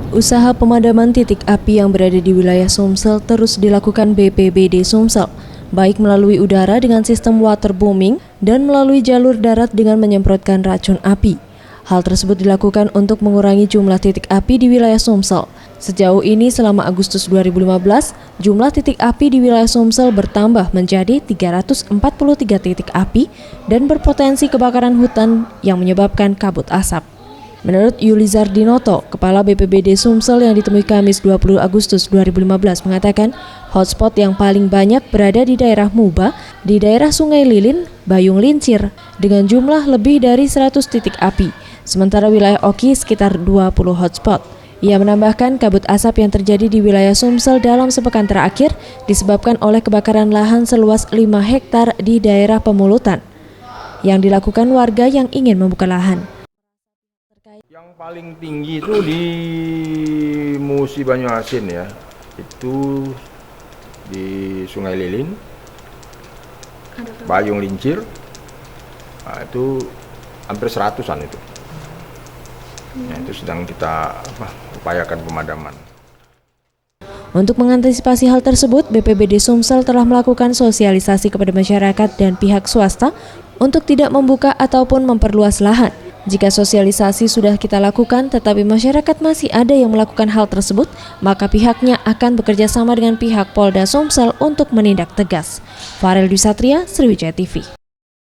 Usaha pemadaman titik api yang berada di wilayah Sumsel terus dilakukan BPBD Sumsel, baik melalui udara dengan sistem waterbombing dan melalui jalur darat dengan menyemprotkan racun api. Hal tersebut dilakukan untuk mengurangi jumlah titik api di wilayah Sumsel. Sejauh ini selama Agustus 2015, jumlah titik api di wilayah Sumsel bertambah menjadi 343 titik api dan berpotensi kebakaran hutan yang menyebabkan kabut asap. Menurut Yulizar Dinoto, Kepala BPBD Sumsel yang ditemui Kamis 20 Agustus 2015 mengatakan hotspot yang paling banyak berada di daerah Muba, di daerah Sungai Lilin, Bayung Lincir, dengan jumlah lebih dari 100 titik api, sementara wilayah Oki sekitar 20 hotspot. Ia menambahkan kabut asap yang terjadi di wilayah Sumsel dalam sepekan terakhir disebabkan oleh kebakaran lahan seluas 5 hektar di daerah Pemulutan yang dilakukan warga yang ingin membuka lahan. Yang paling tinggi itu di Musi Banyuasin ya, itu di Sungai Lilin, Bayung Lincir, nah, itu hampir 100-an itu. Nah, itu sedang kita upayakan pemadaman. Untuk mengantisipasi hal tersebut, BPBD Sumsel telah melakukan sosialisasi kepada masyarakat dan pihak swasta untuk tidak membuka ataupun memperluas lahan. Jika sosialisasi sudah kita lakukan tetapi masyarakat masih ada yang melakukan hal tersebut, maka pihaknya akan bekerja sama dengan pihak Polda Sumsel untuk menindak tegas. Farel Dwi Satria, Sriwijaya TV.